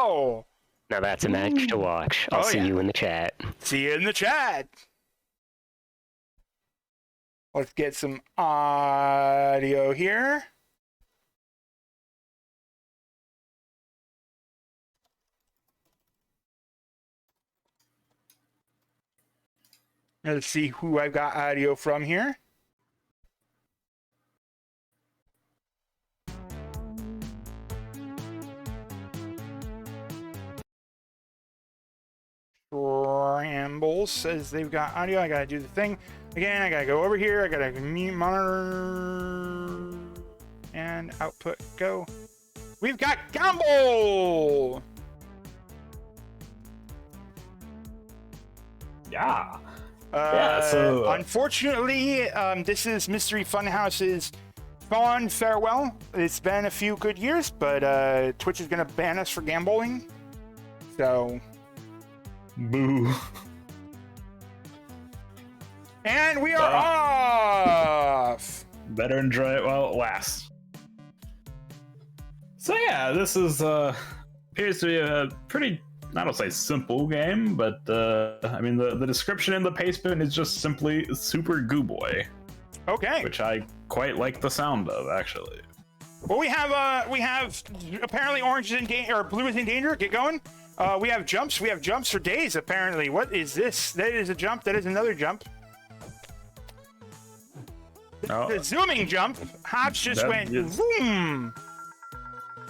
Wow! Now that's a match to watch. I'll see you in the chat. See you in the chat. Let's get some audio here. Let's see who I've got audio from here. Schrammbles says they've got audio. I gotta do the thing. Again, I gotta go over here. I gotta mute monitor and output go. We've got Gambol! Yeah. So unfortunately, this is Mystery Funhouse's fond farewell. It's been a few good years, but Twitch is gonna ban us for gambling. So, boo. And we are off. Better enjoy it while it lasts. So yeah, this is appears to be a pretty, I don't say simple game, but I mean the description in the pastebin is just simply Super Goo Boy. Okay. Which I quite like the sound of, actually. Well, we have apparently orange is in danger or blue is in danger. Get going. We have jumps. We have jumps for days. Apparently, what is this? That is a jump. That is another jump. Oh. The zooming jump. Hops just went boom.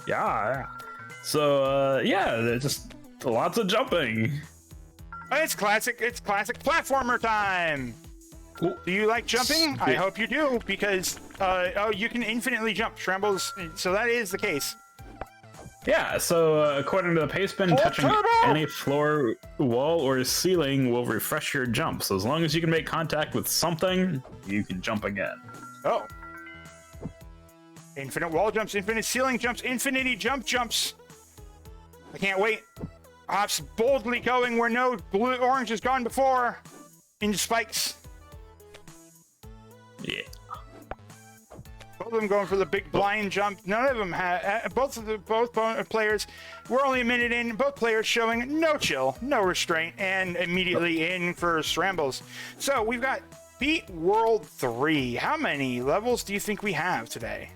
Yeah. So yeah, there's just lots of jumping. It's classic. It's classic platformer time. Ooh. Do you like jumping? I hope you do, because you can infinitely jump, Schrammbles. So that is the case. Yeah, so according to the pastebin, touching any floor, wall, or ceiling will refresh your jump. So as long as you can make contact with something, you can jump again. Oh. Infinite wall jumps, infinite ceiling jumps, infinity jumps. I can't wait. Hops boldly going where no orange has gone before. Into spikes. Yeah. Both of them going for the big blind jump. None of them had. Both players were only a minute in. Both players showing no chill, no restraint, and immediately in for Schrammbles. So we've got Beat World 3. How many levels do you think we have today?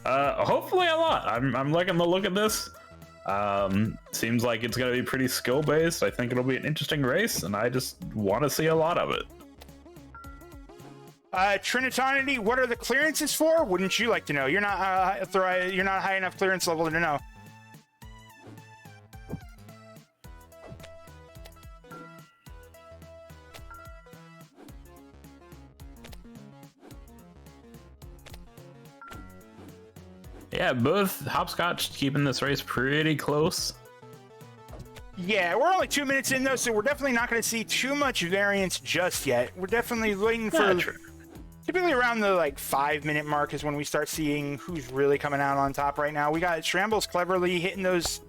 Hopefully a lot. I'm liking the look at this. Seems like it's gonna be pretty skill based. I think it'll be an interesting race, and I just want to see a lot of it. Trinitonity, what are the clearances for? Wouldn't you like to know? You're not high enough clearance level to know. Yeah, both Hopscotch keeping this race pretty close. Yeah, we're only 2 minutes in though, so we're definitely not going to see too much variance just yet. We're definitely waiting for typically around the 5-minute mark is when we start seeing who's really coming out on top right now. We got Schrammbles cleverly hitting those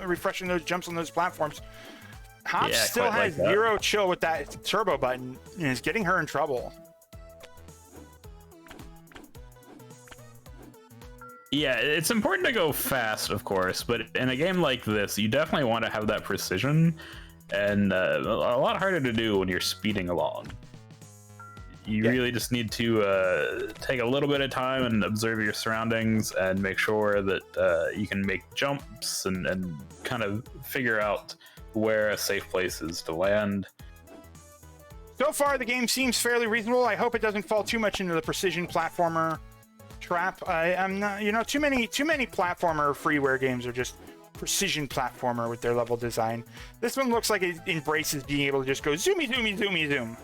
refreshing those jumps on those platforms. Hops still has zero chill with that turbo button and is getting her in trouble. Yeah, it's important to go fast, of course, but in a game like this, you definitely want to have that precision, and a lot harder to do when you're speeding along. You really just need to take a little bit of time and observe your surroundings and make sure that you can make jumps and kind of figure out where a safe place is to land. So far, the game seems fairly reasonable. I hope it doesn't fall too much into the precision platformer trap. I'm not, too many platformer freeware games are just precision platformer with their level design. This one looks like it embraces being able to just go zoomy, zoomy, zoomy, zoom.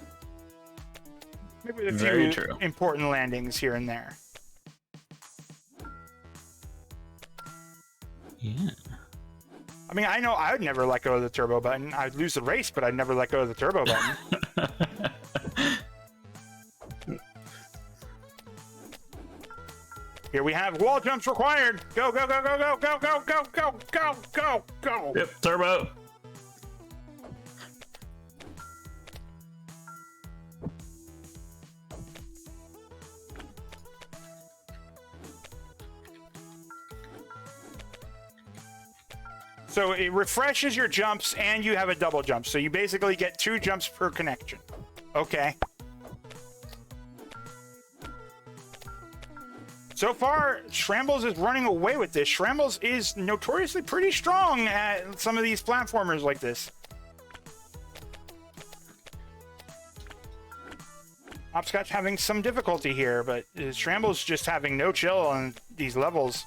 Maybe with a few important landings here and there. Yeah. I mean, I know I would never let go of the turbo button. I'd lose the race, but I'd never let go of the turbo button. Here we have wall jumps required. Go, go, go, go, go, go, go, go, go, go, go, go. Yep, turbo. So it refreshes your jumps, and you have a double jump. So you basically get 2 jumps per connection. Okay. So far, Schrammbles is running away with this. Schrammbles is notoriously pretty strong at some of these platformers like this. Hopscotch having some difficulty here, but Schrammbles just having no chill on these levels.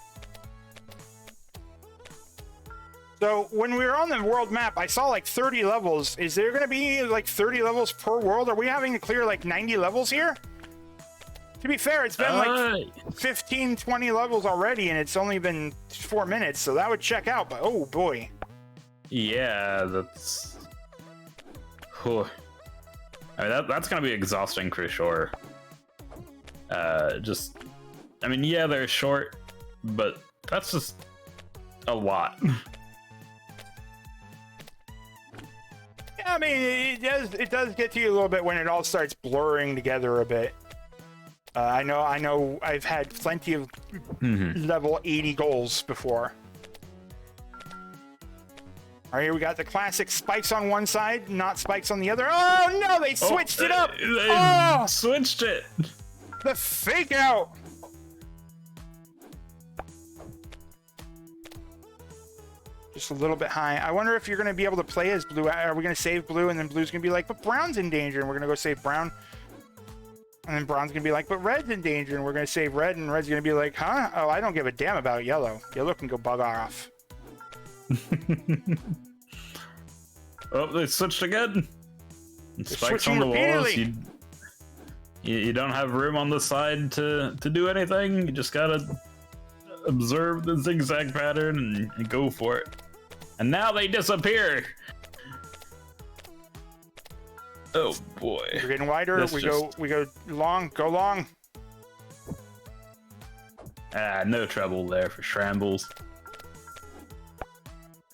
So when we were on the world map, I saw like 30 levels. Is there going to be like 30 levels per world? Are we having to clear like 90 levels here? To be fair, it's been like 15, 20 levels already, and it's only been 4 minutes, so that would check out, but oh boy. Yeah, that's... Whew. I mean, that's gonna be exhausting for sure. Just... I mean, yeah, they're short, but that's just a lot. Yeah, I mean, it does get to you a little bit when it all starts blurring together a bit. I know I've had plenty of level 80 goals before. All right, here we got the classic spikes on one side, not spikes on the other. Oh, no, they switched it up. They switched it. The fake out. Just a little bit high. I wonder if you're going to be able to play as Blue. Are we going to save Blue, and then Blue's going to be like, but Brown's in danger, and we're going to go save Brown. And then Brown's going to be like, but Red's in danger, and we're going to save Red, and Red's going to be like, huh? Oh, I don't give a damn about Yellow. Yellow can go bug off. Oh, they switched again. Spikes on the walls. You don't have room on the side to do anything. You just gotta observe the zigzag pattern and go for it. And now they disappear. Oh boy. We're getting wider. We go long. Go long. Ah, no trouble there for Schrammbles.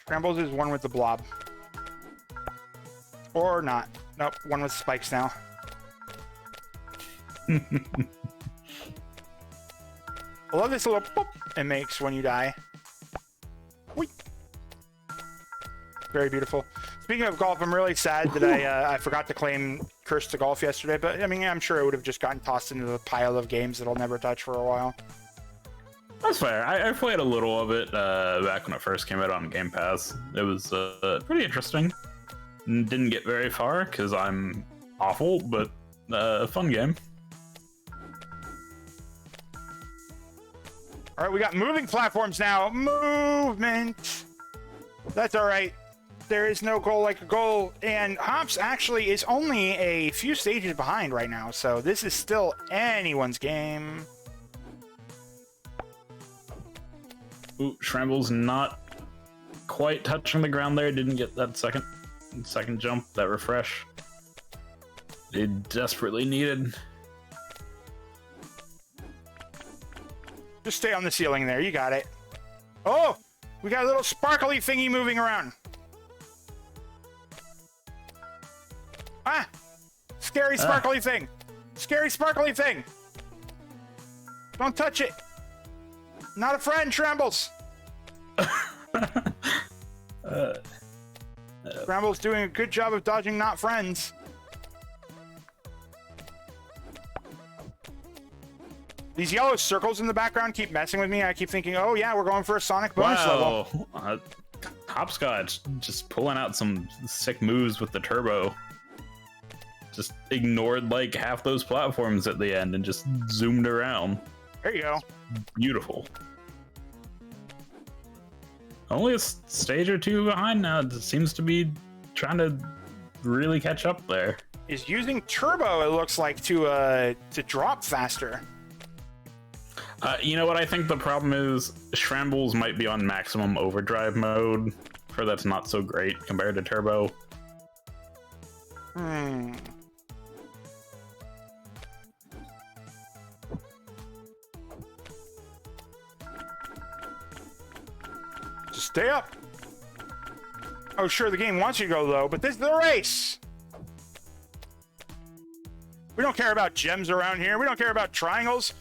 Schrammbles is one with the blob. Or not. Nope, one with spikes now. I love this little boop it makes when you die. Whee! Very beautiful. Speaking of golf, I'm really sad that I forgot to claim Curse to Golf yesterday, but I mean, I'm sure it would have just gotten tossed into the pile of games that I'll never touch for a while. That's fair. I played a little of it back when it first came out on Game Pass. It was pretty interesting. Didn't get very far because I'm awful, but a fun game. All right, we got moving platforms now. Movement. That's all right. There is no goal like a goal, and Hops actually is only a few stages behind right now, so this is still anyone's game. Ooh, Schrammbles not quite touching the ground there. Didn't get that second jump, that refresh. They desperately needed. Just stay on the ceiling there. You got it. Oh, we got a little sparkly thingy moving around. Ah, scary sparkly thing. Scary sparkly thing. Don't touch it. Not a friend, Schrammbles. Schrammbles doing a good job of dodging not friends. These yellow circles in the background keep messing with me. I keep thinking, oh yeah, we're going for a Sonic bonus level. Hopscotch just pulling out some sick moves with the turbo. Just ignored like half those platforms at the end and just zoomed around. There you go. Beautiful. Only a stage or two behind now. It seems to be trying to really catch up there. Is using turbo, it looks like, to drop faster. You know what I think the problem is? Schrammbles might be on maximum overdrive mode, for that's not so great compared to turbo. Just stay up. Oh, sure, the game wants you to go low, but this is the race. We don't care about gems around here. We don't care about triangles.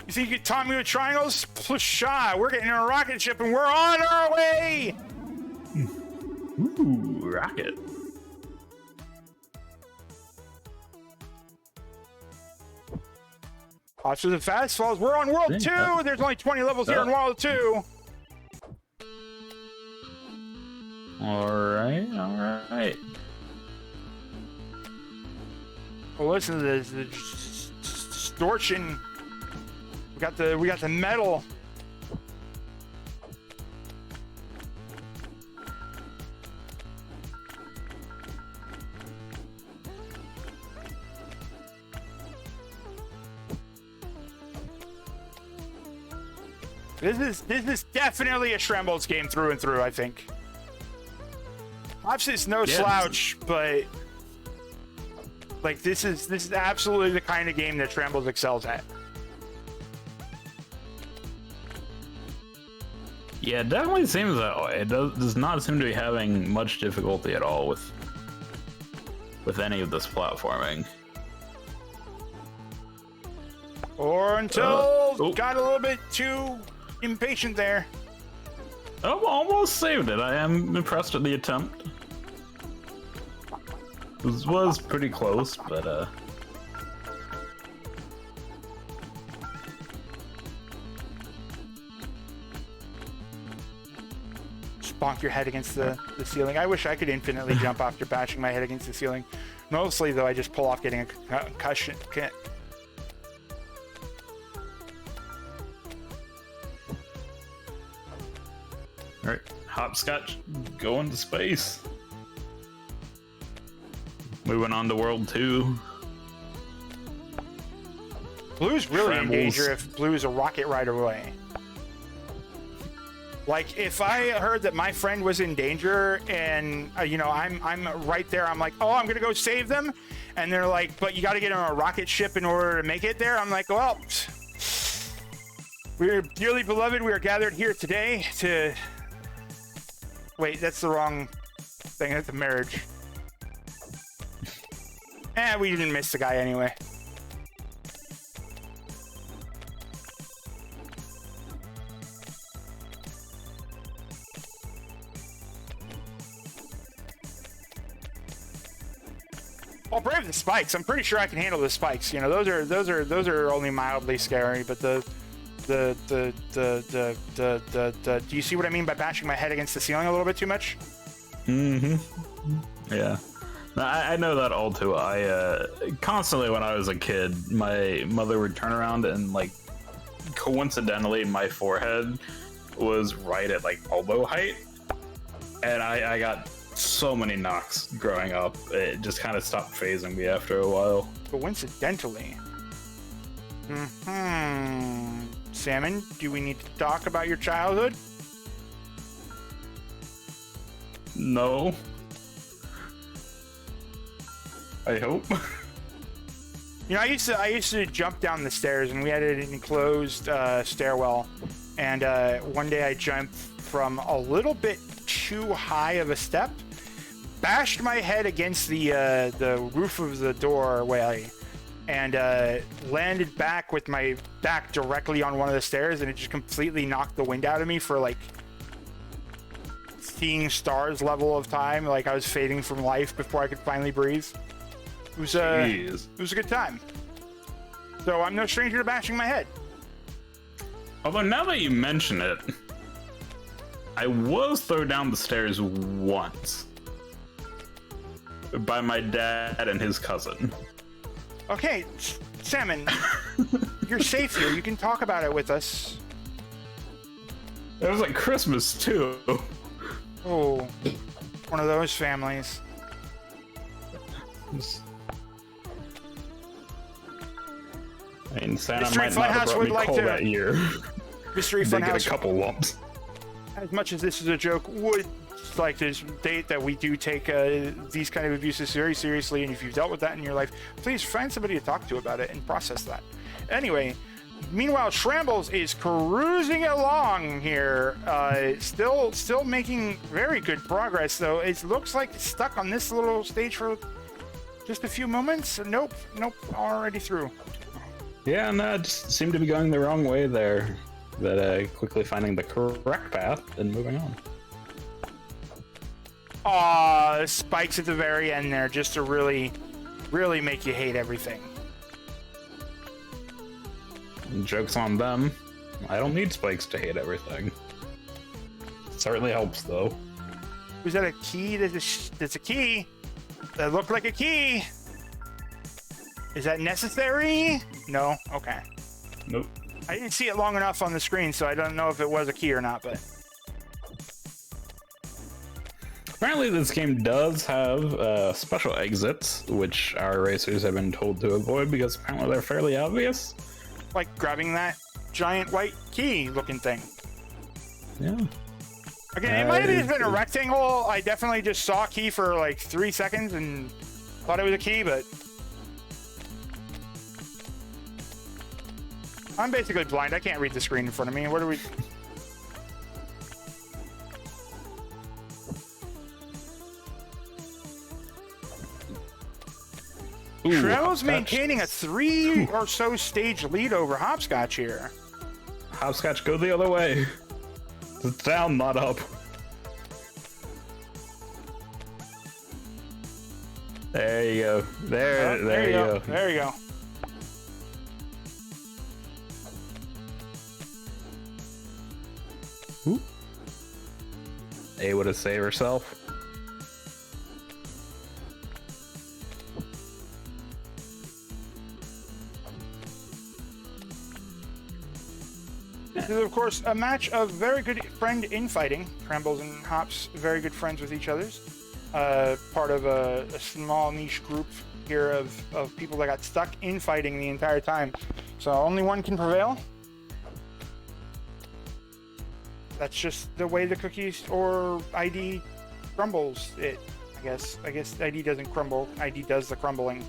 You think you could taunt me with triangles? Pshaw, we're getting in a rocket ship and we're on our way! Ooh, rocket. Watch the fast falls. We're on World 2. There's only 20 levels here in World 2. Alright, alright. Well, listen to this. The distortion. We got the metal. This is definitely a Schrammbles game through and through, I think. Obviously, it's no slouch, but like this is absolutely the kind of game that Schrammbles excels at. Yeah, it definitely seems that way. It does not seem to be having much difficulty at all with any of this platforming. Or until got a little bit too impatient there. Oh, almost saved it. I am impressed with the attempt. This was pretty close, but just bonk your head against the ceiling. I wish I could infinitely jump after bashing my head against the ceiling. Mostly, though, I just pull off getting a concussion. Alright, Hopscotch going to space. Moving on to World 2. Blue's really in Schrammbles. danger if Blue is a rocket right away. Like, if I heard that my friend was in danger and, you know, I'm right there, I'm like, oh, I'm going to go save them. And they're like, but you got to get on a rocket ship in order to make it there. I'm like, well, we're dearly beloved. We are gathered here today to... Wait, that's the wrong thing. That's a marriage. We didn't miss the guy anyway. I'll brave the spikes. I'm pretty sure I can handle the spikes. You know, those are only mildly scary, but do you see what I mean by bashing my head against the ceiling a little bit too much? Mm-hmm. Yeah. I know that all too. I constantly when I was a kid, my mother would turn around and like coincidentally my forehead was right at like elbow height, and I got so many knocks growing up. It just kind of stopped phasing me after a while. Coincidentally. Salmon, do we need to talk about your childhood? No. I hope. You know, I used to jump down the stairs, and we had an enclosed stairwell. And one day I jumped from a little bit too high of a step, bashed my head against the roof of the doorway, and landed back with my back directly on one of the stairs, and it just completely knocked the wind out of me for like seeing stars level of time. Like I was fading from life before I could finally breathe. It was a good time. So I'm no stranger to bashing my head. Although now that you mention it, I was thrown down the stairs once by my dad and his cousin. Okay, Salmon, you're safe here. You can talk about it with us. It was like Christmas too. Oh, one of those families. I mean, Santa Mystery might not have Funhouse brought me would like coal to- that year. Mystery Did get a Funhouse, couple lumps. as much as this is a joke, would like to state that we do take these kind of abuses very seriously, and if you've dealt with that in your life, please find somebody to talk to about it and process that. Anyway, meanwhile, Schrammbles is cruising along here, still making very good progress, though. It looks like it's stuck on this little stage for just a few moments. Nope, already through. Yeah, no, it just seemed to be going the wrong way there. But quickly finding the correct path and moving on. Aw, spikes at the very end there just to really, really make you hate everything. Joke's on them. I don't need spikes to hate everything. It certainly helps, though. Was that a key? That's a key. That looked like a key. Is that necessary? No? Okay. Nope. I didn't see it long enough on the screen, so I don't know if it was a key or not, but... Apparently this game does have special exits, which our racers have been told to avoid because apparently they're fairly obvious. Like grabbing that giant white key looking thing. Yeah. Again, it might have just been a rectangle. I definitely just saw a key for like 3 seconds and thought it was a key, but... I'm basically blind. I can't read the screen in front of me. What are we... Schrammbles maintaining a 3 or so stage lead over Hopscotch here. Hopscotch, go the other way. It's down, not up. There you go. There you go. There you go. Ooh. Able to save herself. This is, of course, a match of very good friend infighting. Schrammbles and Hops, very good friends with each other's. Part of a small niche group here of people that got stuck infighting the entire time. So only one can prevail. That's just the way the cookies or ID crumbles it, I guess. I guess ID doesn't crumble. ID does the crumbling.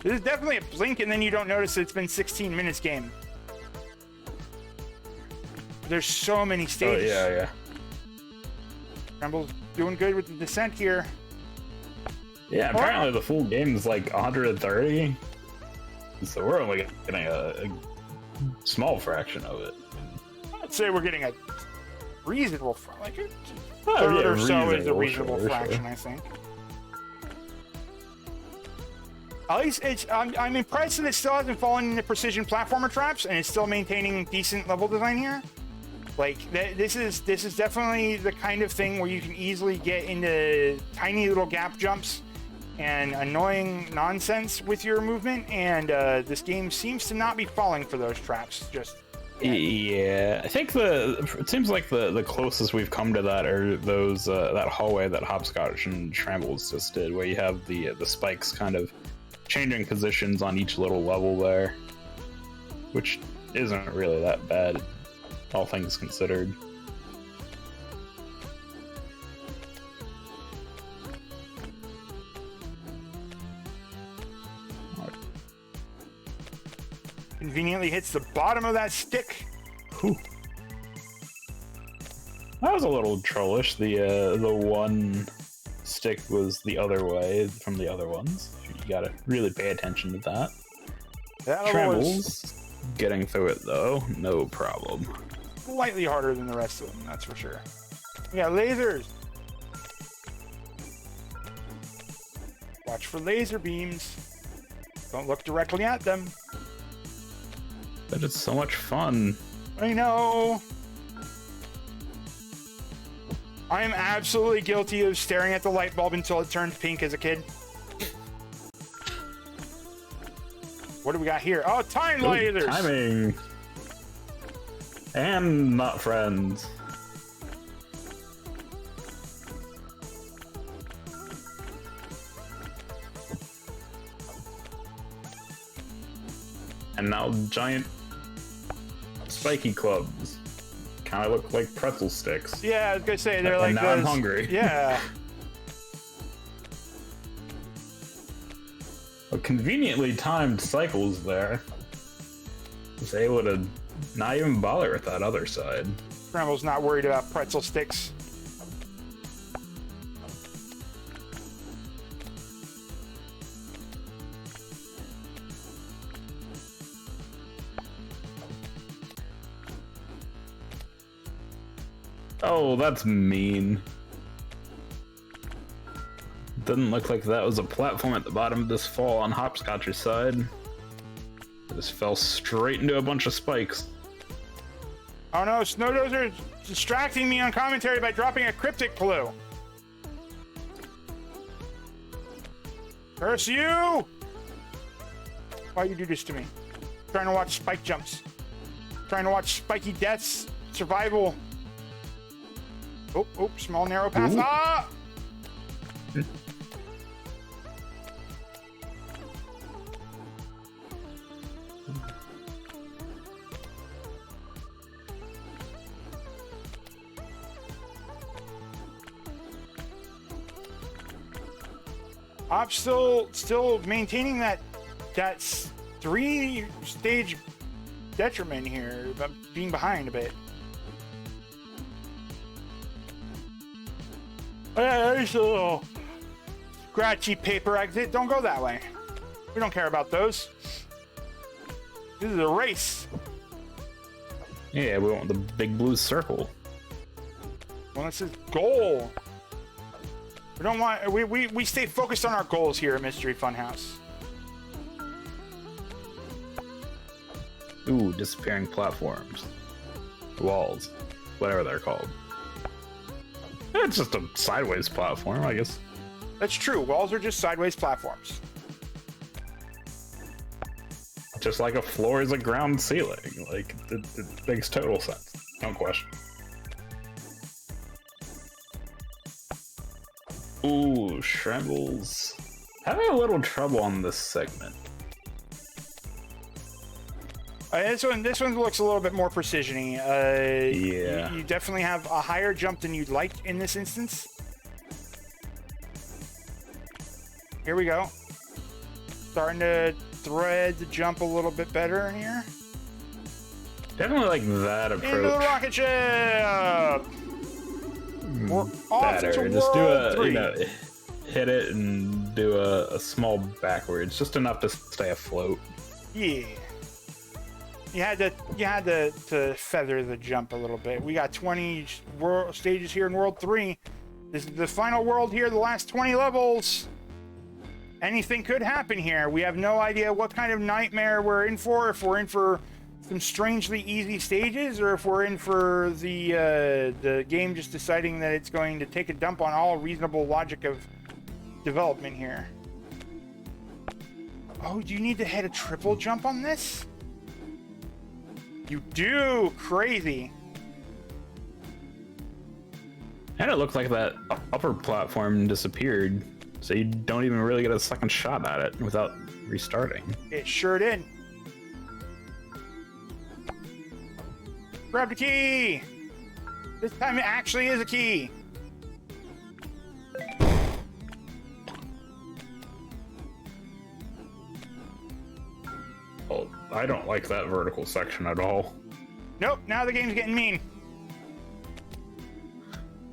This is definitely a blink and then you don't notice it's been 16 minutes game. There's so many stages. Oh, yeah. Gambol doing good with the descent here. Yeah, apparently the full game is like 130. So we're only getting a small fraction of it. I'd say we're getting a reasonable, like a Oh, third yeah, or so is a reasonable, reasonable sure. fraction, I think. At least I'm impressed that it still hasn't fallen into precision platformer traps and it's still maintaining decent level design here. Like this is definitely the kind of thing where you can easily get into tiny little gap jumps and annoying nonsense with your movement, and this game seems to not be falling for those traps just yet. Yeah, I think it seems like the closest we've come to that are those that hallway that Hopscotch and Schrammbles just did, where you have the spikes kind of changing positions on each little level there, which isn't really that bad, all things considered. Conveniently hits the bottom of that stick. Whew. That was a little trollish. The one stick was the other way from the other ones. You gotta really pay attention to that. Schrammbles getting through it though, no problem. Slightly harder than the rest of them, that's for sure. We got lasers. Watch for laser beams. Don't look directly at them. But it's so much fun. I know. I am absolutely guilty of staring at the light bulb until it turned pink as a kid. What do we got here? Oh, time lasers! Timing! And not friends. And now giant spiky clubs. Kind of look like pretzel sticks. Yeah, I was gonna say they're like. And now I'm hungry. Yeah. A conveniently timed cycles there. Was able to not even bother with that other side. Schrammbles not worried about pretzel sticks. Oh, that's mean. Doesn't look like that was a platform at the bottom of this fall on Hopscotch's side. It just fell straight into a bunch of spikes. Oh no, Snowdozer distracting me on commentary by dropping a cryptic clue. Curse you! Why you do this to me? Trying to watch spike jumps. Trying to watch spiky deaths. Survival. Oh, small narrow path. Ooh. Ah! I'm still maintaining that 3-stage detriment here, about being behind a bit. Oh, yeah, there's a little scratchy paper exit. Don't go that way. We don't care about those. This is a race. Yeah, we want the big blue circle. Well, this is goal. We don't want. We stay focused on our goals here at Mystery Funhouse. Ooh, disappearing platforms, walls, whatever they're called. It's just a sideways platform, I guess. That's true. Walls are just sideways platforms. Just like a floor is a ground ceiling. Like, it makes total sense. No question. Ooh, Schrammbles. Having a little trouble on this segment. This one looks a little bit more precision-y. Yeah. You definitely have a higher jump than you'd like in this instance. Here we go. Starting to thread the jump a little bit better here. Definitely like that approach. Into the rocket ship! We're off Better. to Just do World 3. Hit it and do a small backwards, just enough to stay afloat. Yeah. You had to feather the jump a little bit. We got 20 stages here in World 3. This is the final world here, the last 20 levels. Anything could happen here. We have no idea what kind of nightmare we're in for, if we're in for some strangely easy stages, or if we're in for the game just deciding that it's going to take a dump on all reasonable logic of development here. Oh, do you need to hit a triple jump on this? You do! Crazy! And it looked like that upper platform disappeared, so you don't even really get a second shot at it without restarting. It sure did. Grab the key! This time it actually is a key! Oh, I don't like that vertical section at all. Nope, now the game's getting mean.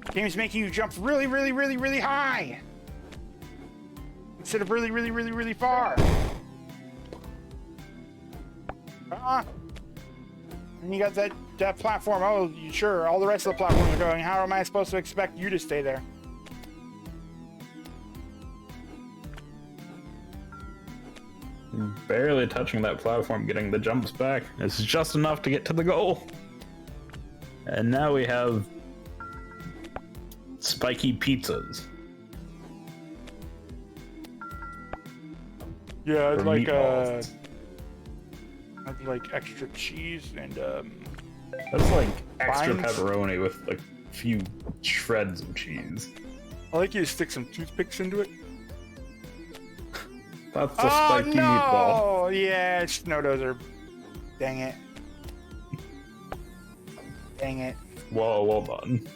The game's making you jump really, really, really, really high! Instead of really, really, really, really far. And you got that platform. Oh, sure, all the rest of the platforms are going. How am I supposed to expect you to stay there? Barely touching that platform, getting the jumps back. It's just enough to get to the goal. And now we have spiky pizzas. Yeah, I'd Or I'd like extra cheese and That's like extra Fines? pepperoni with like a few shreds of cheese. I like you to stick some toothpicks into it. That's the spiky meatball. Oh yeah, Snowdozer. Dang it. Dang it. Well done.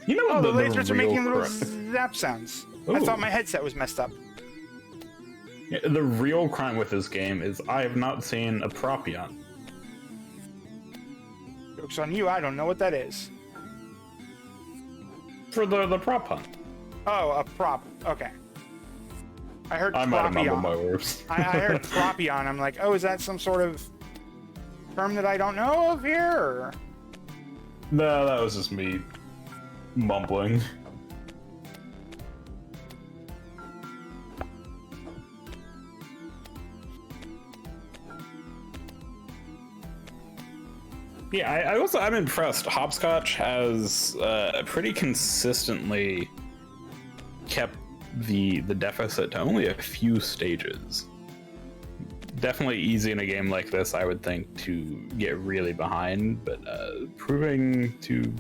You know Oh, the the lasers are real making little crime- zap sounds. I Ooh. thought my headset was messed up. Yeah, the real crime with this game is I have not seen a propion. Joke's on you, I don't know what that is. For the prop hunt. Oh, a prop. Okay. I heard I might have mumbled my propion. words. I heard propion. I'm like, oh, is that some sort of term that I don't know of here? Or? No, that was just me mumbling. Yeah, I'm impressed. Hopscotch has pretty consistently kept the deficit to only a few stages. Definitely easy in a game like this, I would think, to get really behind, but proving to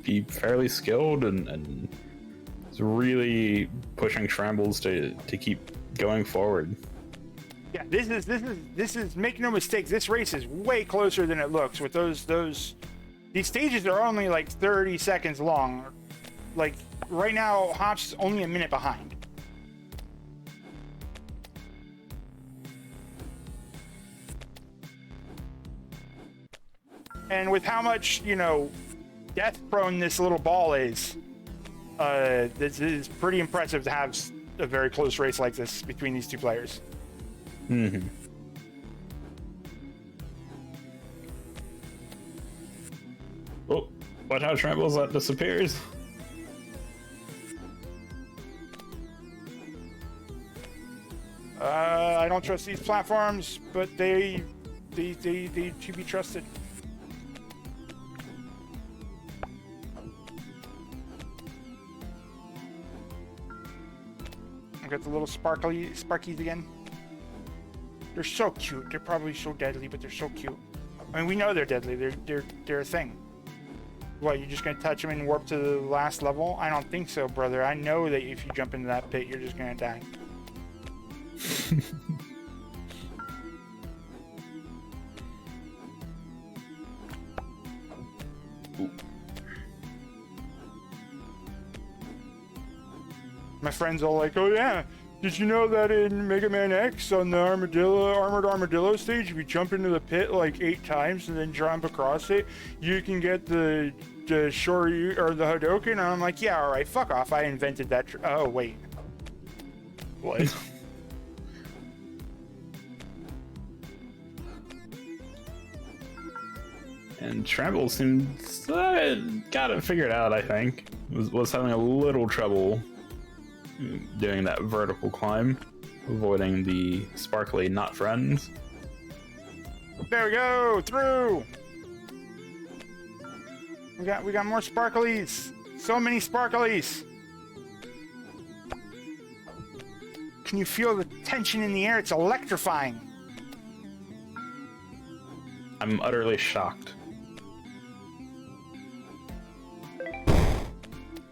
be fairly skilled and is really pushing Schrammbles to keep going forward. Yeah, this is make no mistake, this race is way closer than it looks. With these stages are only like 30 seconds long. Like right now, Hops is only a minute behind. And with how much, death prone this little ball is, this is pretty impressive to have a very close race like this between these two players. Mm-hmm. Oh, watch how Schrammbles that disappears. I don't trust these platforms, but they should be trusted. I've got the little sparkies again. They're so cute. They're probably so deadly, but they're so cute. I mean, we know they're deadly. They're a thing. What, you're just gonna touch them and warp to the last level? I don't think so, brother. I know that if you jump into that pit, you're just gonna die. My friends all like, oh yeah, did you know that in Mega Man X on the armored armadillo stage, if you jump into the pit like 8 times and then jump across it, you can get the Shoryu or the Hadoken? And I'm like, yeah, all right, fuck off. I invented that. Oh wait, what? And Schrammbles seems got it figured out. I think was having a little trouble doing that vertical climb, avoiding the sparkly not friends. There we go, through. We got more sparklies. So many sparklies. Can you feel the tension in the air? It's electrifying. I'm utterly shocked.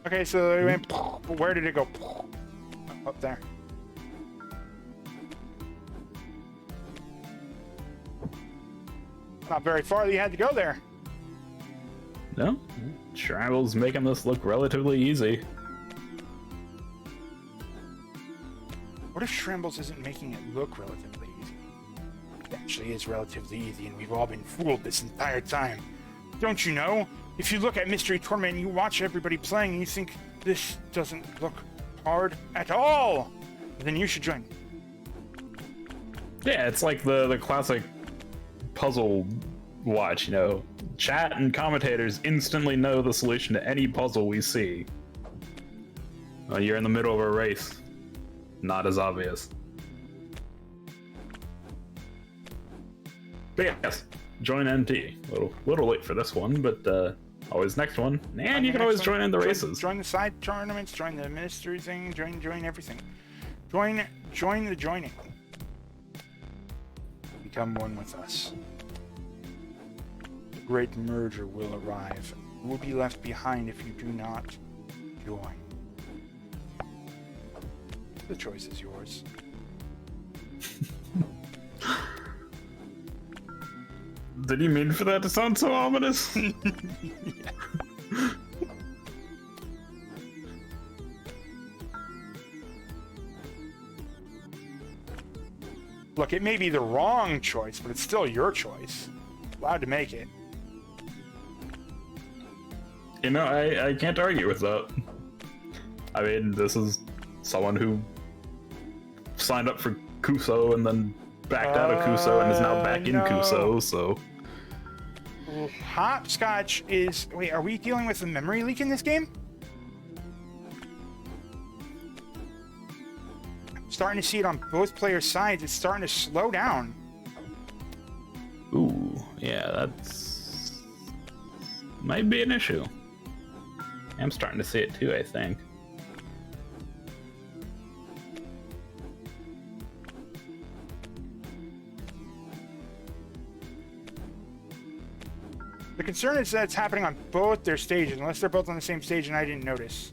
Okay, so it went. Where did it go? Up there. Not very far. You had to go there. No, Schrammbles making this look relatively easy. What if Schrammbles isn't making it look relatively easy? It actually is relatively easy, and we've all been fooled this entire time. Don't you know? If you look at Mystery Tournament and you watch everybody playing and you think this doesn't look hard at all, then you should join. Yeah, it's like the classic puzzle watch, Chat and commentators instantly know the solution to any puzzle we see. You're in the middle of a race. Not as obvious. But yes, join NT. Little late for this one, but always next one. And you can always join in the races. Join the side tournaments, join the ministry thing, join everything. Join the joining. Become one with us. The great merger will arrive. You will be left behind if you do not join. The choice is yours. Did you mean for that to sound so ominous? Yeah. Look, it may be the wrong choice, but it's still your choice. Allowed to make it. I can't argue with that. I mean, this is someone who signed up for Kuso and then backed out of Kuso and is now back in no. Kuso, so... Hopscotch is... Wait, are we dealing with a memory leak in this game? I'm starting to see it on both players' sides. It's starting to slow down. Ooh, yeah, that's... might be an issue. I'm starting to see it too, I think. The concern is that it's happening on both their stages, unless they're both on the same stage and I didn't notice.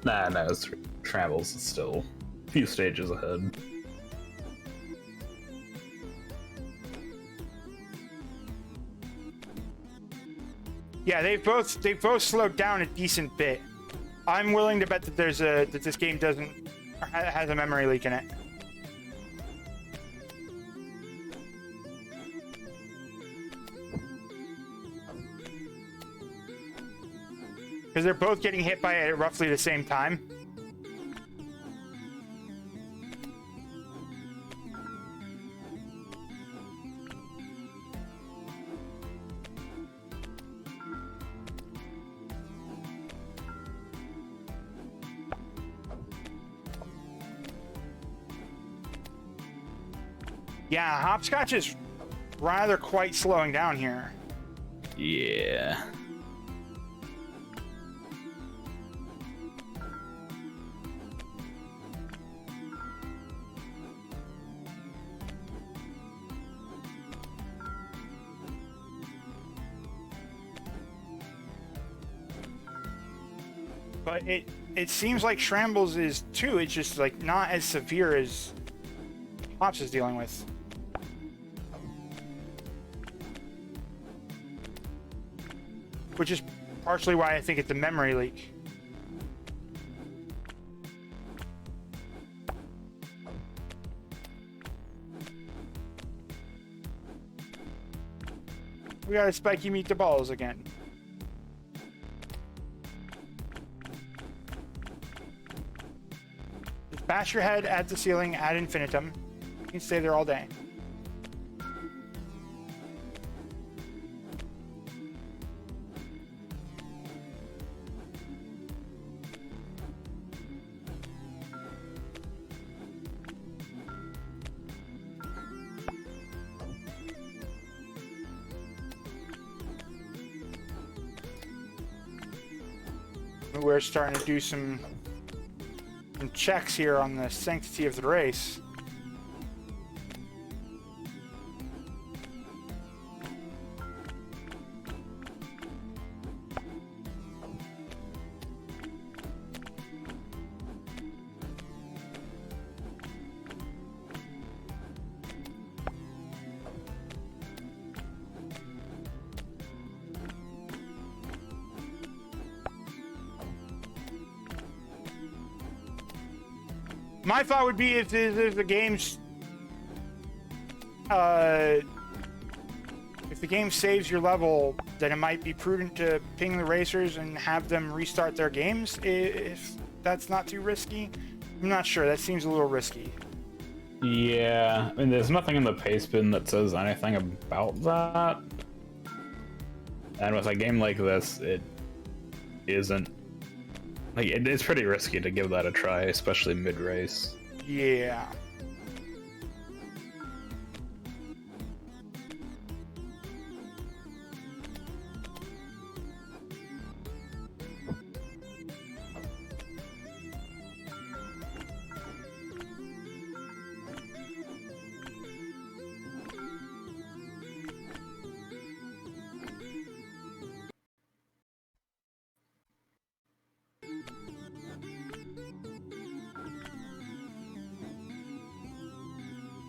Nah, no, it's Schrammbles. It's still a few stages ahead. Yeah, they've both slowed down a decent bit. I'm willing to bet that that this game has a memory leak in it. Because they're both getting hit by it at roughly the same time. Yeah, Hopscotch is rather quite slowing down here. Yeah. But it seems like Schrammbles is too. It's just like not as severe as Hops is dealing with. Which is partially why I think it's a memory leak. We got a spiky meet the balls again. Just bash your head at the ceiling ad infinitum. You can stay there all day. We're starting to do some checks here on the sanctity of the race. My thought would be if the game's if the game saves your level, then it might be prudent to ping the racers and have them restart their games if that's not too risky. I'm not sure. That seems a little risky. Yeah, I mean, there's nothing in the paste bin that says anything about that. And with a game like this, it isn't. Like, it's pretty risky to give that a try, especially mid-race. Yeah.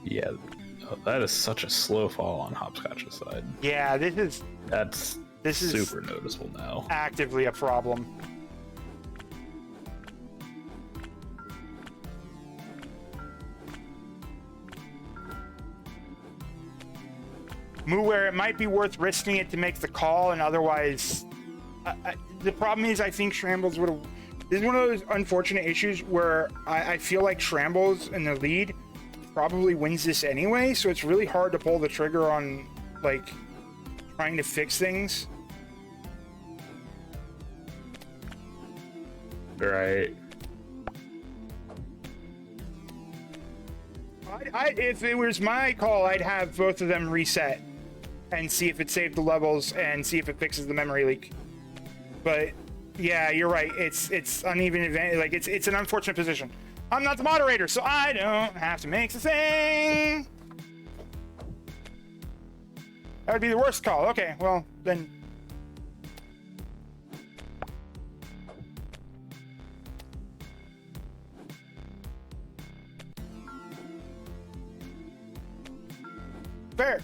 Yeah, oh, that is such a slow fall on Hopscotch's side. Yeah, this is super noticeable now. Actively a problem. Where it might be worth risking it to make the call, and otherwise, the problem is I think Schrammbles would have. This is one of those unfortunate issues where I feel like Schrammbles in the lead probably wins this anyway, so it's really hard to pull the trigger on like trying to fix things. Right. If it was my call, I'd have both of them reset and see if it saved the levels and see if it fixes the memory leak. But yeah, you're right. It's uneven advantage. Like it's an unfortunate position. I'm not the moderator, so I don't have to make the thing. That would be the worst call. Okay, well then. Fair.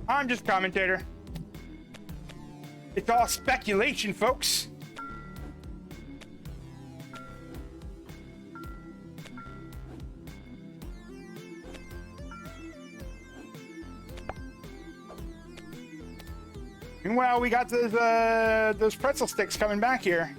I'm just commentator. It's all speculation, folks. Meanwhile, we got those pretzel sticks coming back here.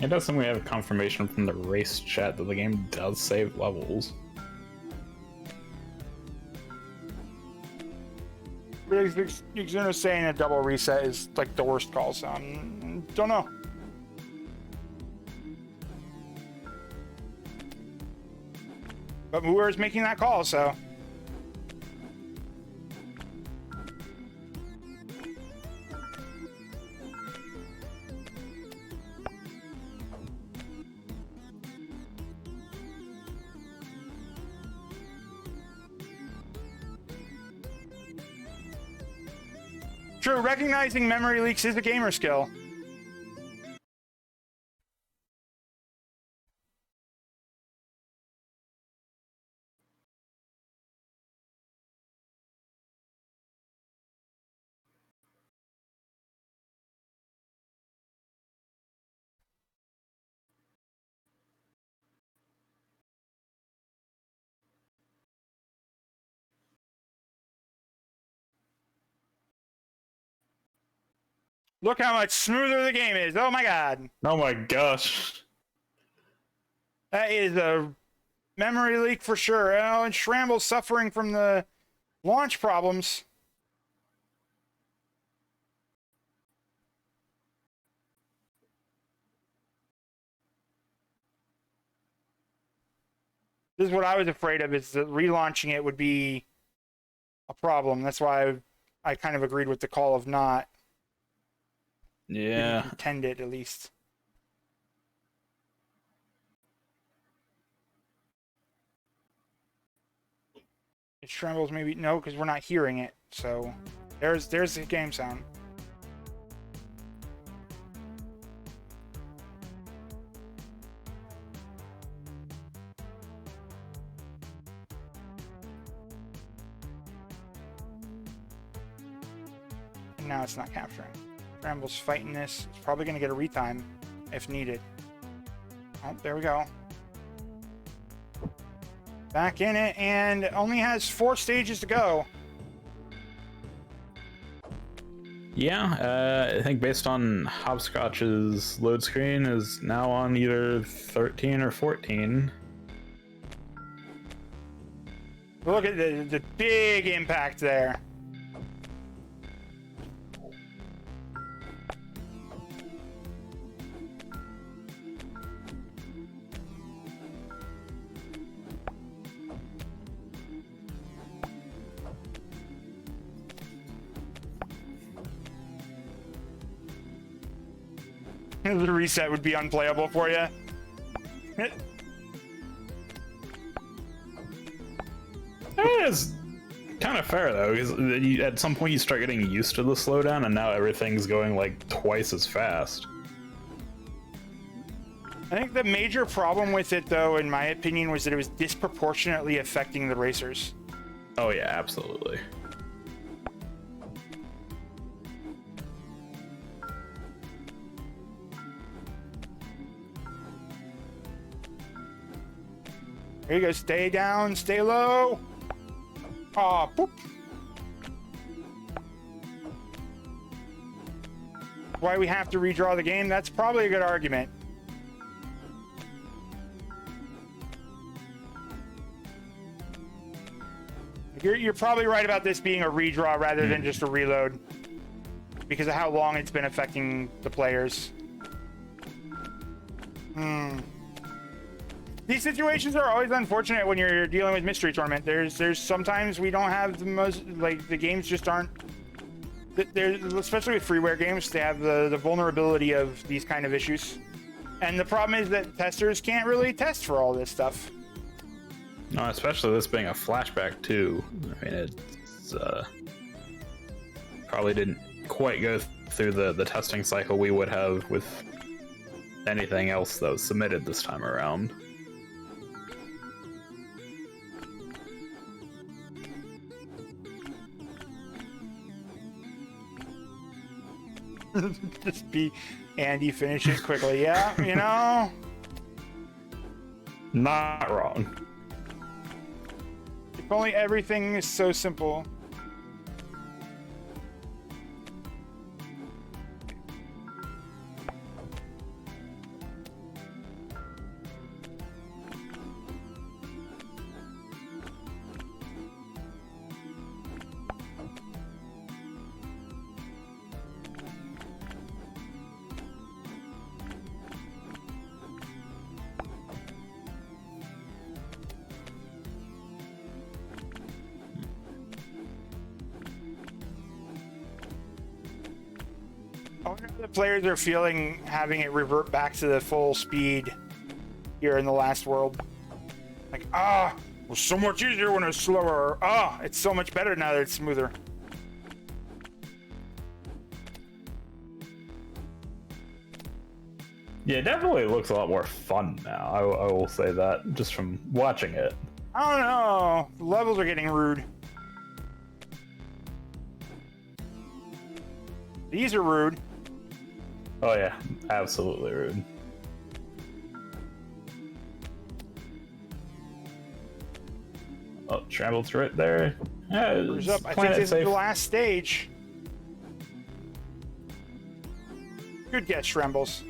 It does seem we have confirmation from the race chat that the game does save levels. You're saying a double reset is like the worst call, so don't know. But Muir is making that call, so. True, recognizing memory leaks is a gamer skill. Look how much smoother the game is. Oh my god. Oh my gosh. That is a memory leak for sure. Oh, and Schrammbles suffering from the launch problems. This is what I was afraid of, is that relaunching it would be a problem. That's why I kind of agreed with the call of not. Yeah. Contend it, at least. It Schrammbles maybe no, because we're not hearing it. So there's the game sound. And now it's not capturing. Schrammbles fighting this. It's probably going to get a retime if needed. Oh, there we go. Back in it, and only has 4 stages to go. Yeah, I think based on Hopscotch's load screen is now on either 13 or 14. Look at the big impact there. The reset would be unplayable for you. It is kind of fair though, because at some point you start getting used to the slowdown, and now everything's going like twice as fast. I think the major problem with it, though, in my opinion, was that it was disproportionately affecting the racers. Oh yeah, absolutely. There you go. Stay down. Stay low. Aw, boop. Why we have to redraw the game? That's probably a good argument. You're probably right about this being a redraw rather than just a reload because of how long it's been affecting the players. These situations are always unfortunate when you're dealing with Mystery Tournament. There's sometimes we don't have the most, like, the games just aren't, especially with freeware games, they have the vulnerability of these kind of issues. And the problem is that testers can't really test for all this stuff. No, especially this being a flashback too. I mean, it's probably didn't quite go through the testing cycle we would have with anything else that was submitted this time around. Just be Andy, finish it quickly. Yeah, you know? Not wrong. If only everything is so simple. I wonder how the players are feeling having it revert back to the full speed here in the last world. Like, it was so much easier when it was slower. It's so much better now that it's smoother. Yeah, it definitely looks a lot more fun now. I will say that just from watching it. I don't know. The levels are getting rude. These are rude. Oh yeah, absolutely rude. Oh, Schrammbles right there. Yeah, Who's up? I think this is the last stage. Good guess, Schrammbles.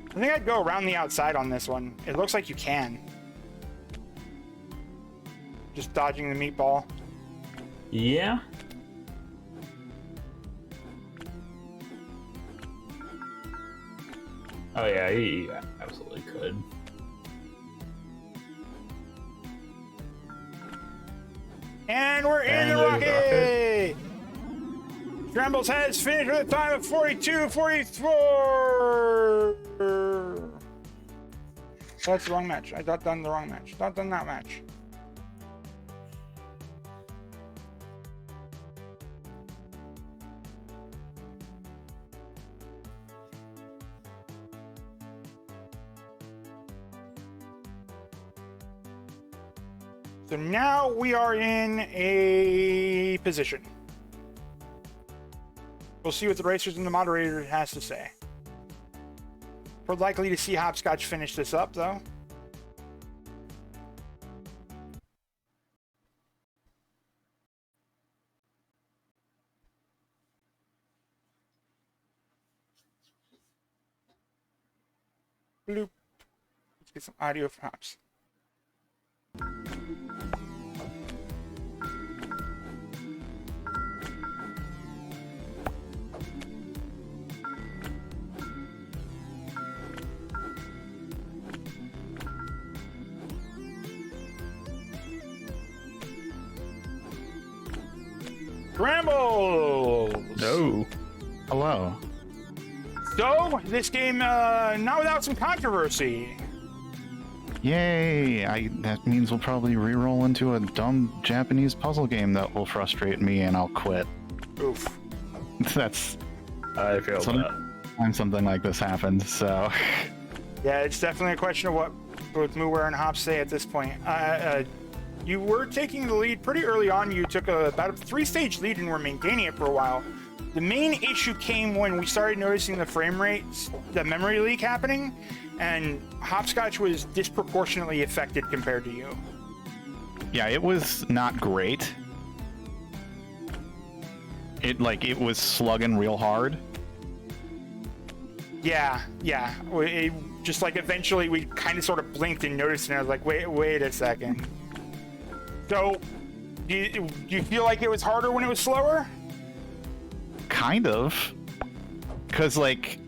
I think I'd go around the outside on this one. It looks like you can. Just dodging the meatball. Yeah. Oh yeah, he absolutely could. And we're in the rocket! Schrammbles has finished with a time of 42:44. That's the wrong match. I got done the wrong match. Not done that match. So now we are in a position. We'll see what the racers and the moderator has to say. We're likely to see Hopscotch finish this up, though. Bloop. Let's get some audio from Hops. Schrammbles! No. Hello. So, this game, not without some controversy. Yay! That means we'll probably re-roll into a dumb Japanese puzzle game that will frustrate me and I'll quit. Oof. That's I feel that. something like this happens, so... Yeah, it's definitely a question of what both Moower and Hops say at this point. You were taking the lead pretty early on. You took about a 3-stage lead and were maintaining it for a while. The main issue came when we started noticing the frame rates, the memory leak happening, and Hopscotch was disproportionately affected compared to you. Yeah, it was not great. It was slugging real hard. Yeah. It just like eventually we kind of sort of blinked and noticed, and I was like, wait a second. So, do you feel like it was harder when it was slower? Kind of. Because, like,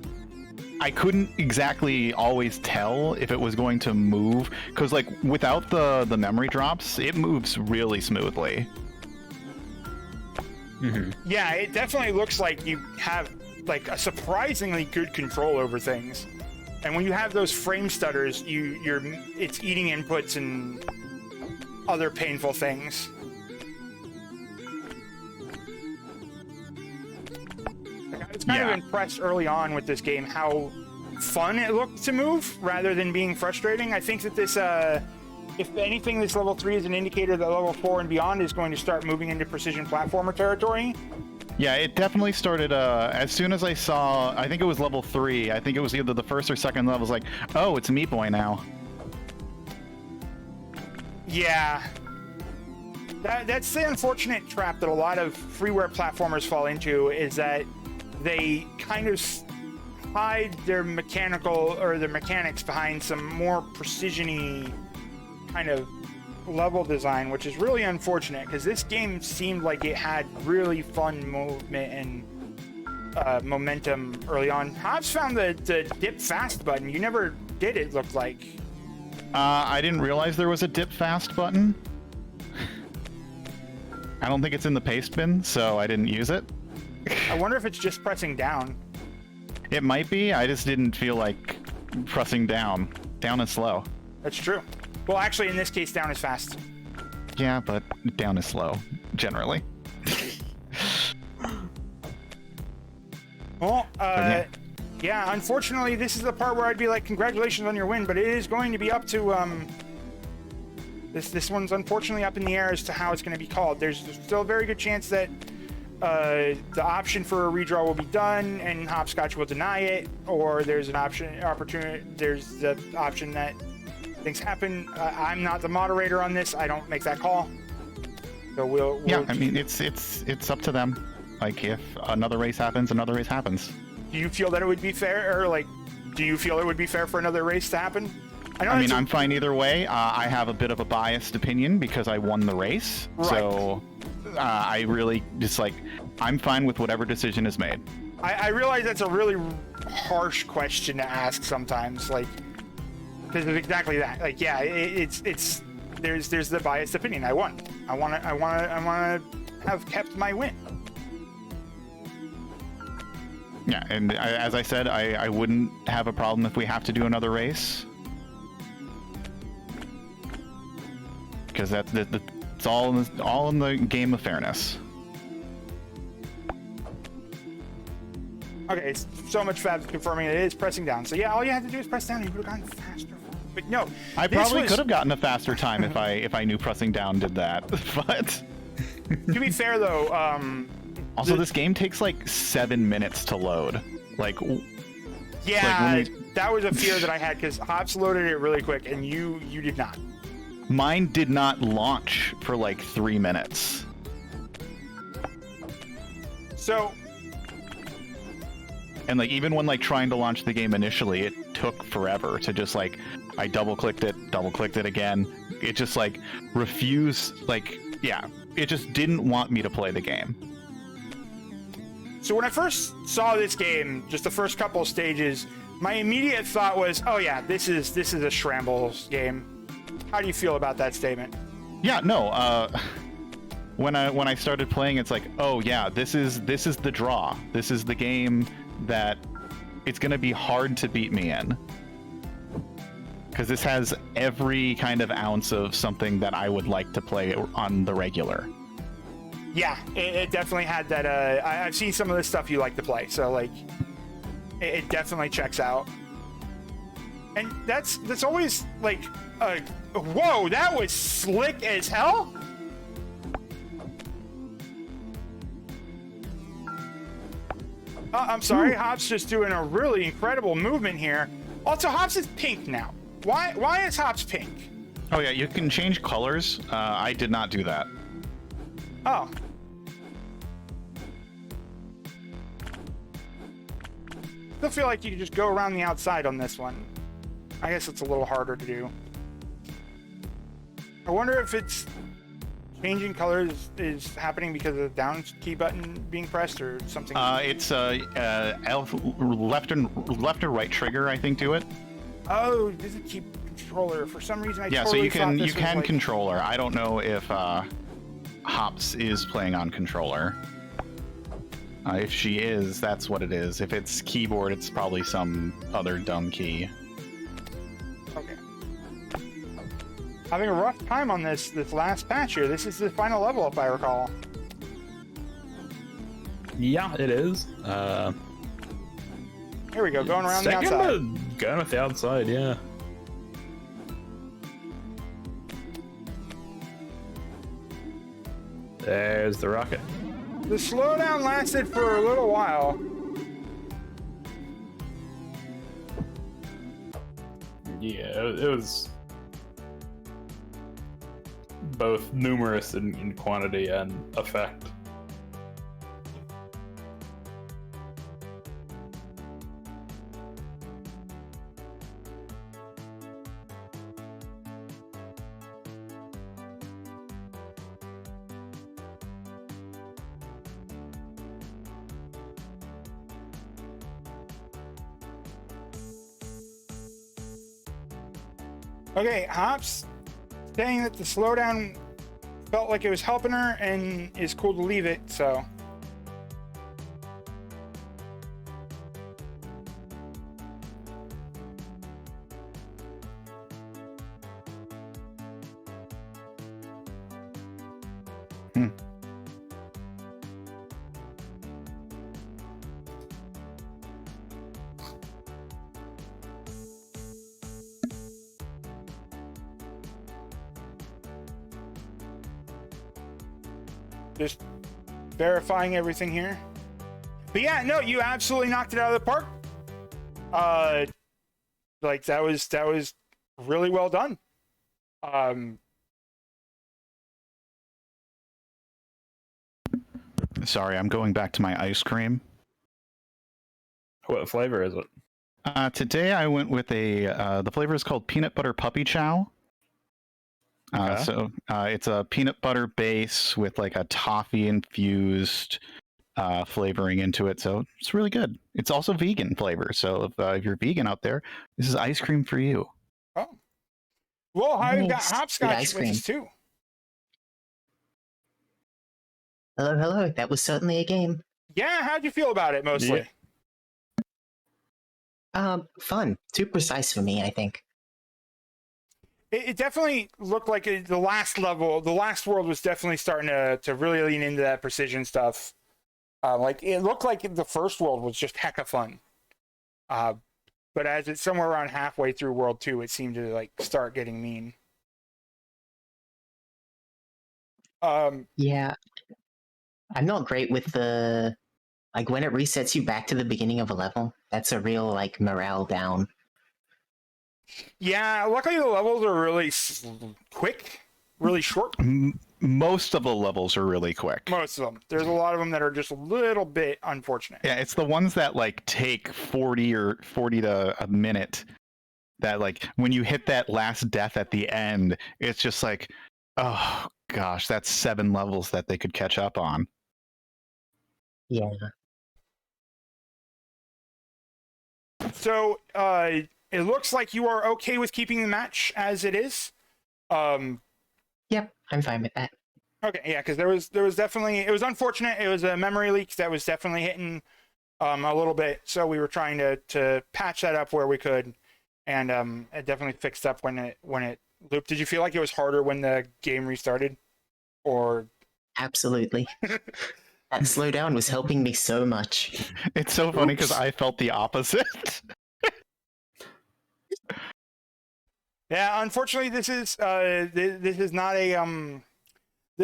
I couldn't exactly always tell if it was going to move. Because, like, without the memory drops, it moves really smoothly. Mm-hmm. Yeah, it definitely looks like you have like a surprisingly good control over things. And when you have those frame stutters, it's eating inputs and other painful things. I was kind of impressed early on with this game how fun it looked to move rather than being frustrating. I think that this, if anything, this level 3 is an indicator that level 4 and beyond is going to start moving into precision platformer territory. Yeah, it definitely started, as soon as I saw, I think it was level 3, I think it was either the first or second level, I was like, oh, it's Meat Boy now. Yeah. That's the unfortunate trap that a lot of freeware platformers fall into, is that they kind of hide their mechanical or their mechanics behind some more precision-y kind of level design, which is really unfortunate because this game seemed like it had really fun movement and momentum early on. Hobbs found the dip fast button. You never did, it looked like. I didn't realize there was a dip fast button. I don't think it's in the paste bin, so I didn't use it. I wonder if it's just pressing down. It might be. I just didn't feel like pressing down. Down is slow. That's true. Well, actually, in this case, down is fast. Yeah, but down is slow, generally. Well, yeah, unfortunately, this is the part where I'd be like, congratulations on your win, but it is going to be up to, this one's unfortunately up in the air as to how it's going to be called. There's still a very good chance that the option for a redraw will be done and Hopscotch will deny it, or there's an opportunity, there's the option that things happen. I'm not the moderator on this. I don't make that call. So we'll yeah, I mean, it's up to them. Like, if another race happens, another race happens. Do you feel that it would be fair, or like, do you feel it would be fair for another race to happen? I mean, I'm fine either way. I have a bit of a biased opinion because I won the race. Right. So I really just like, I'm fine with whatever decision is made. I realize that's a really harsh question to ask sometimes, like, because of exactly that. Like, yeah, it's there's the biased opinion. I won. I want to have kept my win. Yeah, and as I said, I wouldn't have a problem if we have to do another race. Because it's all in the game of fairness. Okay, it's so much Fab's confirming it is pressing down. So yeah, all you had to do is press down and you would have gone faster. But no, I probably could have gotten a faster time if I knew pressing down did that. But to be fair though, also this game takes like 7 minutes to load. Like, yeah, like that was a fear that I had because Hops loaded it really quick and you did not. Mine did not launch for like 3 minutes. So. And like, even when like trying to launch the game initially, it took forever to just like, I double clicked it again. It just like refused, like, yeah, it just didn't want me to play the game. So when I first saw this game, just the first couple of stages, my immediate thought was, oh yeah, this is a Schrammbles game. How do you feel about that statement? Yeah, no, when I started playing, it's like, oh yeah, this is the draw. This is the game that it's gonna be hard to beat me in. Because this has every kind of ounce of something that I would like to play on the regular. Yeah, it definitely had that. I've seen some of the stuff you like to play, so like, it definitely checks out. And that's always like, whoa, that was slick as hell. I'm sorry, Hops just doing a really incredible movement here. Also, Hops is pink now. Why is Hops pink? Oh yeah, you can change colors. I did not do that. Oh. Still feel like you could just go around the outside on this one. I guess it's a little harder to do. I wonder if it's changing colors is happening because of the down key button being pressed or something. It's left or right trigger, I think, do it. Oh, does it keep controller? For some reason, I yeah. totally So you thought this was can like... controller. I don't know if Hops is playing on controller. If she is, that's what it is. If it's keyboard, it's probably some other dumb key. Okay. Having a rough time on this last patch here. This is the final level, if I recall. Yeah, it is. Here we go, going around the outside. Going with the outside, yeah. There's the rocket. The slowdown lasted for a little while. Yeah, it was both numerous in quantity and effect. Okay, Hops saying that the slowdown felt like it was helping her and is cool to leave it, so. Just verifying everything here. But yeah, no, you absolutely knocked it out of the park. Like that was really well done. Sorry, I'm going back to my ice cream. What flavor is it? Today I went with the flavor is called peanut butter puppy chow. Okay. So it's a peanut butter base with like a toffee infused flavoring into it. So it's really good. It's also vegan flavor. So if you're vegan out there, this is ice cream for you. Oh. Well, I've got Nice. Hopscotch Good with ice us too. Hello, hello. That was certainly a game. Yeah, how'd you feel about it mostly? Fun. Too precise for me, I think. It definitely looked like the last level, the last world was definitely starting to really lean into that precision stuff. Like it looked like the first world was just hecka fun. But as it's somewhere around halfway through World 2, it seemed to like start getting mean. Yeah. I'm not great with the like when it resets you back to the beginning of a level. That's a real like morale down. Yeah, luckily the levels are really quick, really short. Most of the levels are really quick. Most of them. There's a lot of them that are just a little bit unfortunate. Yeah, it's the ones that like take 40 to a minute that like when you hit that last death at the end, it's just like, oh gosh, that's 7 levels that they could catch up on. Yeah. So, it looks like you are okay with keeping the match as it is. Yep, I'm fine with that. Okay, yeah, because there was definitely, it was unfortunate. It was a memory leak that was definitely hitting a little bit, so we were trying to patch that up where we could, and it definitely fixed up when it looped. Did you feel like it was harder when the game restarted, or? Absolutely. That slowdown was helping me so much. It's so funny because I felt the opposite. Yeah, unfortunately, this is not a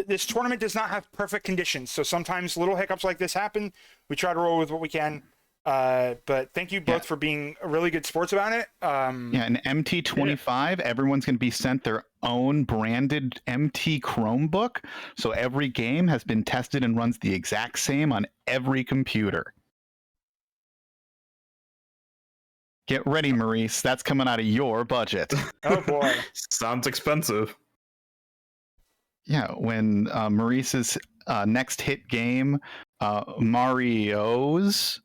this tournament does not have perfect conditions, so sometimes little hiccups like this happen. We try to roll with what we can, but thank you both for being really good sports about it. Yeah, an MT25, everyone's going to be sent their own branded MT Chromebook, so every game has been tested and runs the exact same on every computer. Get ready, Maurice. That's coming out of your budget. Oh boy, Sounds expensive. Yeah, when Maurice's next hit game, Mario's,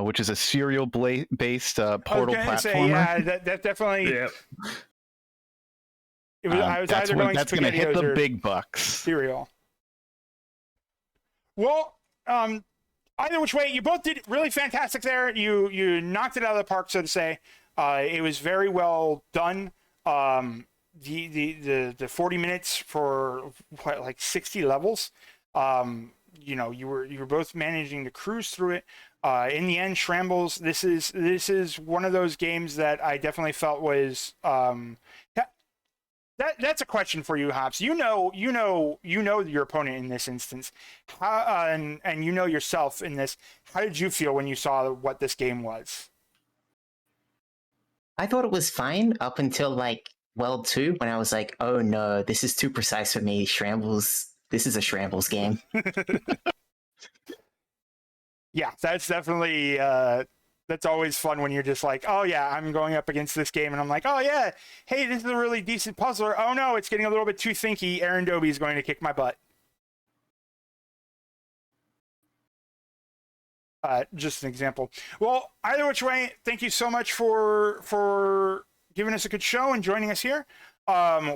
which is a serial-based portal platformer. say, yeah, that definitely. Yeah. It was, I was either going that's going to hit the big bucks. Serial. Well, either which way, you both did really fantastic there. You knocked it out of the park, so to say. It was very well done. The 40 minutes for what, like 60 levels. You were both managing to cruise through it. In the end, Schrammbles, this is one of those games that I definitely felt was that's a question for you, Hops. You know your opponent in this instance, and you know yourself in this. How did you feel when you saw what this game was? I thought it was fine up until like World 2, when I was like, oh no, this is too precise for me. Schrammbles, this is a Schrammbles game. Yeah, that's definitely that's always fun when you're just like, oh yeah, I'm going up against this game, and I'm like, oh yeah, hey, this is a really decent puzzler. Oh no, it's getting a little bit too thinky. Aaron Dobie is going to kick my butt. Just an example. Well, either which way, thank you so much for giving us a good show and joining us here.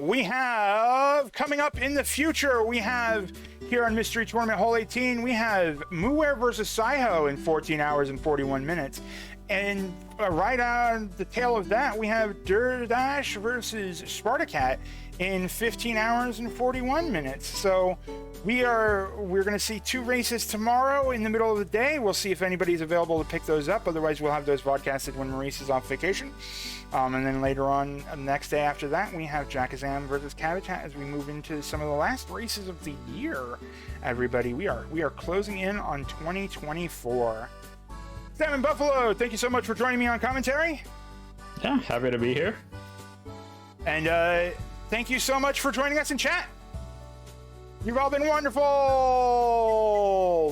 We have, coming up in the future, we have here on Mystery Tournament Hole 18, we have Muware versus Saiho in 14 hours and 41 minutes. And right on the tail of that, we have Durdash versus Spartacat in 15 hours and 41 minutes. So we're going to see 2 races tomorrow in the middle of the day. We'll see if anybody's available to pick those up. Otherwise, we'll have those broadcasted when Maurice is on vacation. And then later on, the next day after that, we have Jackazam versus Cabbage as we move into some of the last races of the year. Everybody, we are closing in on 2024. Sam Buffalo, thank you so much for joining me on commentary. Yeah, happy to be here. And thank you so much for joining us in chat. You've all been wonderful.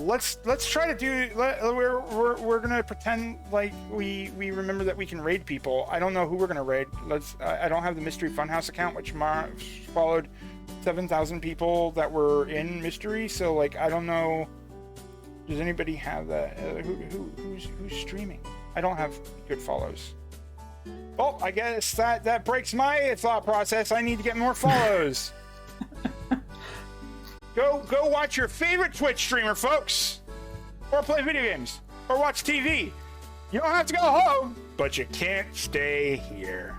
Let's try to do. We're gonna pretend like we remember that we can raid people. I don't know who we're gonna raid. I don't have the Mystery Funhouse account, which followed 7,000 people that were in Mystery. So like I don't know. Does anybody have that? Who's streaming? I don't have good follows. Well, I guess that breaks my thought process. I need to get more follows. Go watch your favorite Twitch streamer, folks. Or play video games. Or watch TV. You don't have to go home, but you can't stay here.